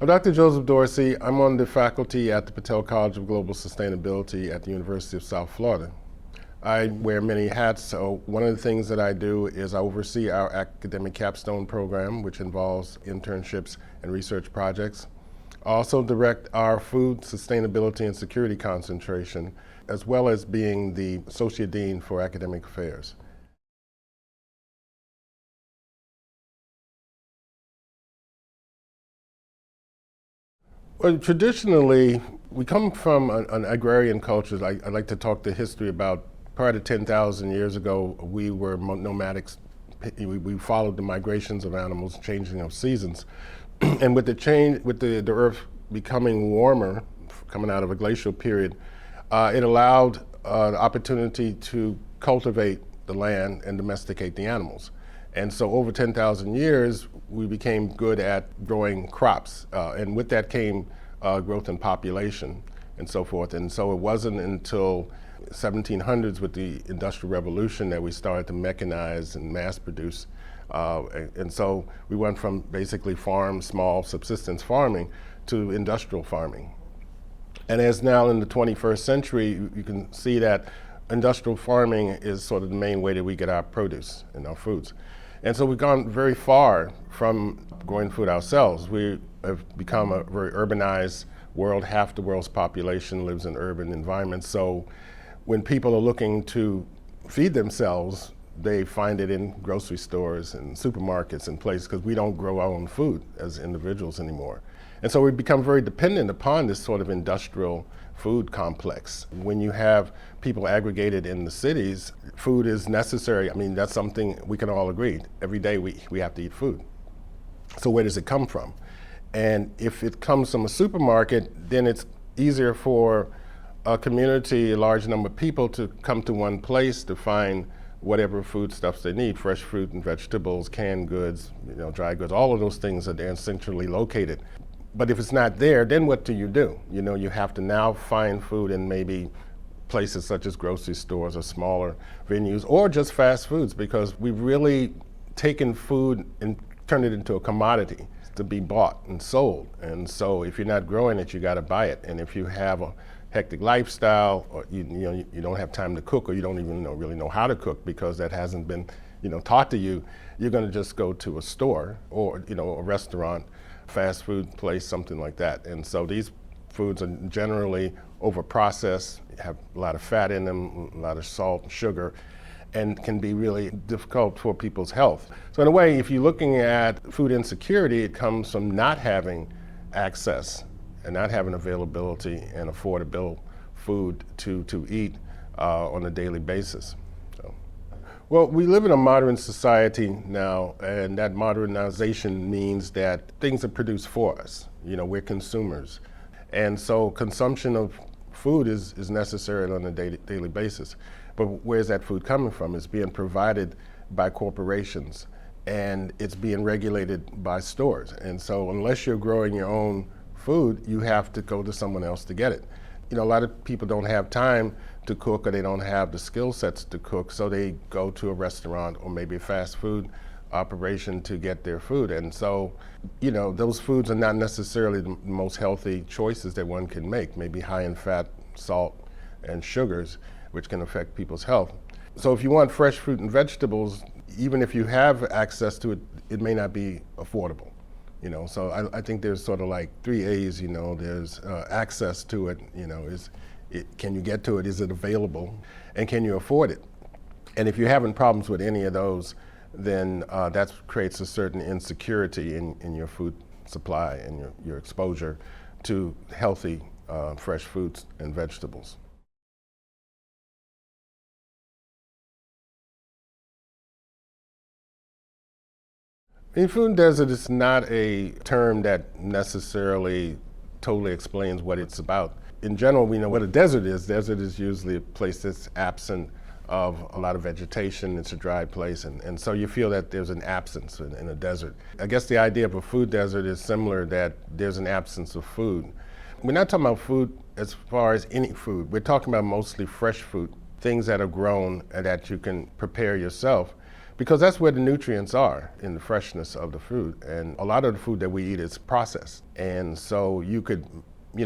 I'm Dr. Joseph Dorsey. I'm on the faculty at the Patel College of Global Sustainability at the University of South Florida. I wear many hats, so one of the things that I do is I oversee our academic capstone program, which involves internships and research projects. I also direct our food, sustainability, and security concentration, as well as being the Associate Dean for Academic Affairs. Well, traditionally, we come from an agrarian culture. I like to talk the history about prior to 10,000 years ago, we were nomadics. We followed the migrations of animals, changing of seasons. And with the change, with the earth becoming warmer, coming out of a glacial period, it allowed the opportunity to cultivate the land and domesticate the animals. And so over 10,000 years, we became good at growing crops. And with that came growth in population and so forth. And so it wasn't until 1700s with the Industrial Revolution that we started to mechanize and mass produce. And so we went from basically small subsistence farming to industrial farming. And as now in the 21st century, you can see that industrial farming is sort of the main way that we get our produce and our foods. And so we've gone very far from growing food ourselves. We have become a very urbanized world. Half the world's population lives in urban environments. So when people are looking to feed themselves, they find it in grocery stores and supermarkets and places because we don't grow our own food as individuals anymore. And so we've become very dependent upon this sort of industrial food complex. When you have people aggregated in the cities, food is necessary. I mean, that's something we can all agree. Every day we have to eat food. So where does it come from? And if it comes from a supermarket, then it's easier for a community, a large number of people to come to one place to find whatever foodstuffs they need, fresh fruit and vegetables, canned goods, dry goods, all of those things are there centrally located. But if it's not there, then what do? You have to now find food in maybe places such as grocery stores or smaller venues or just fast foods, because we've really taken food and turned it into a commodity to be bought and sold. And so if you're not growing it, you got to buy it. And if you have a hectic lifestyle, or you don't have time to cook, or you don't even really know how to cook because that hasn't been taught to you, you're going to just go to a store or a restaurant, fast food place, something like that. And so these foods are generally over processed, have a lot of fat in them, a lot of salt and sugar, and can be really difficult for people's health. So in a way, if you're looking at food insecurity, it comes from not having access and not having availability and affordable food to eat on a daily basis. Well, we live in a modern society now, and that modernization means that things are produced for us. We're consumers. And so consumption of food is necessary on a daily basis. But where's that food coming from? It's being provided by corporations, and it's being regulated by stores. And so unless you're growing your own food, you have to go to someone else to get it. A lot of people don't have time to cook, or they don't have the skill sets to cook, so they go to a restaurant or maybe a fast food operation to get their food. And so, those foods are not necessarily the most healthy choices that one can make, maybe high in fat, salt, and sugars, which can affect people's health. So if you want fresh fruit and vegetables, even if you have access to it, it may not be affordable. So I think there's sort of like 3 A's, there's access to it, can you get to it, is it available, and can you afford it? And if you're having problems with any of those, then that creates a certain insecurity in your food supply and your exposure to healthy, fresh fruits and vegetables. Food desert is not a term that necessarily totally explains what it's about. In general, we know what a desert is. Desert is usually a place that's absent of a lot of vegetation. It's a dry place, and so you feel that there's an absence in a desert. I guess the idea of a food desert is similar, that there's an absence of food. We're not talking about food as far as any food. We're talking about mostly fresh food, things that are grown and that you can prepare yourself. because that's where the nutrients are in the freshness of the fruit. And a lot of the food that we eat is processed. And so you could,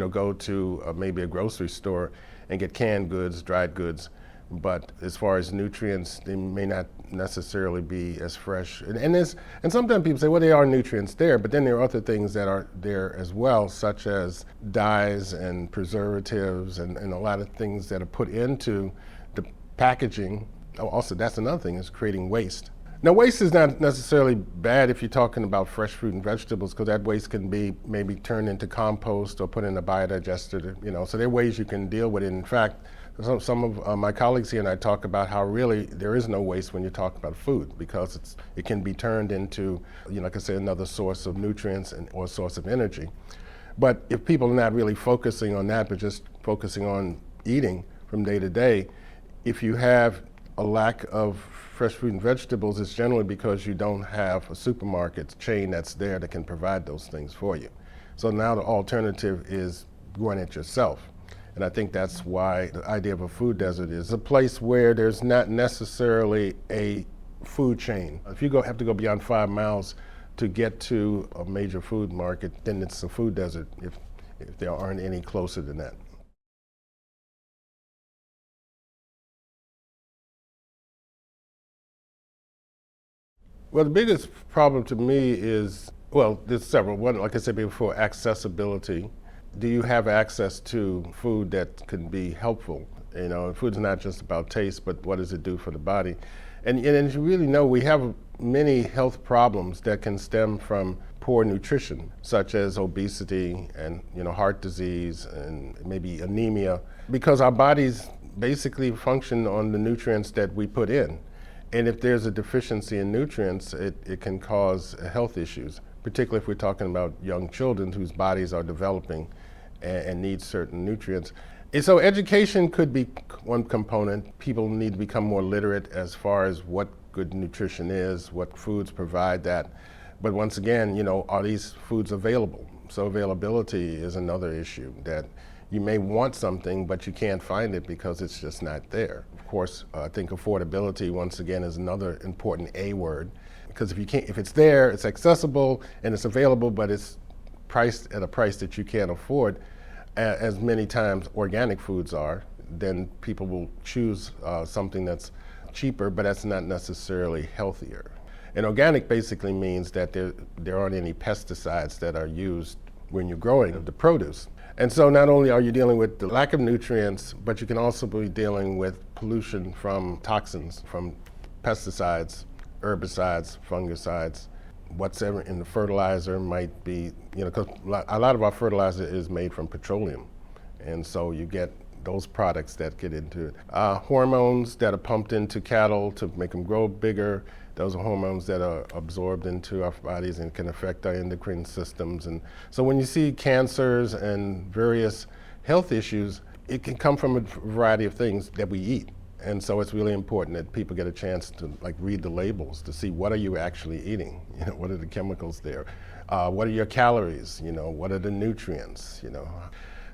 go to maybe a grocery store and get canned goods, dried goods, but as far as nutrients, they may not necessarily be as fresh. And sometimes people say, well, there are nutrients there, but then there are other things that are there as well, such as dyes and preservatives and a lot of things that are put into the packaging. Also, that's another thing, is creating waste. Now, waste is not necessarily bad if you're talking about fresh fruit and vegetables, because that waste can be maybe turned into compost or put in a biodigester, so there are ways you can deal with it. In fact, some of my colleagues here and I talk about how really there is no waste when you talk about food, because it can be turned into, like I said, another source of nutrients or source of energy. But if people are not really focusing on that, but just focusing on eating from day to day, if you have a lack of fresh fruit and vegetables, it's generally because you don't have a supermarket chain that's there that can provide those things for you. So now the alternative is growing it yourself. And I think that's why the idea of a food desert is a place where there's not necessarily a food chain. If you have to go beyond 5 miles to get to a major food market, then it's a food desert if there aren't any closer than that. Well, the biggest problem to me is, well, there's several. One, like I said before, accessibility. Do you have access to food that can be helpful? Food's not just about taste, but what does it do for the body? And as you really know, we have many health problems that can stem from poor nutrition, such as obesity and heart disease and maybe anemia, because our bodies basically function on the nutrients that we put in. And if there's a deficiency in nutrients, it can cause health issues, particularly if we're talking about young children whose bodies are developing and need certain nutrients. And so education could be one component. People need to become more literate as far as what good nutrition is, what foods provide that. But once again, are these foods available? So availability is another issue, that you may want something, but you can't find it because it's just not there. Of course, I think affordability, once again, is another important A word, because if it's there, it's accessible and it's available, but it's priced at a price that you can't afford, as many times organic foods are, then people will choose something that's cheaper, but that's not necessarily healthier. And organic basically means that there aren't any pesticides that are used when you're growing the produce. And so not only are you dealing with the lack of nutrients, but you can also be dealing with pollution from toxins, from pesticides, herbicides, fungicides. Whatever in the fertilizer might be, because a lot of our fertilizer is made from petroleum. And so you get those products that get into it. Hormones that are pumped into cattle to make them grow bigger. Those are hormones that are absorbed into our bodies and can affect our endocrine systems. And so when you see cancers and various health issues, it can come from a variety of things that we eat. And so it's really important that people get a chance to read the labels to see what are you actually eating. What are the chemicals there? What are your calories? What are the nutrients?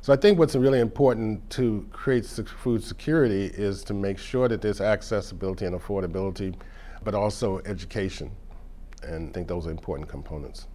So I think what's really important to create food security is to make sure that there's accessibility and affordability, but also education. And I think those are important components.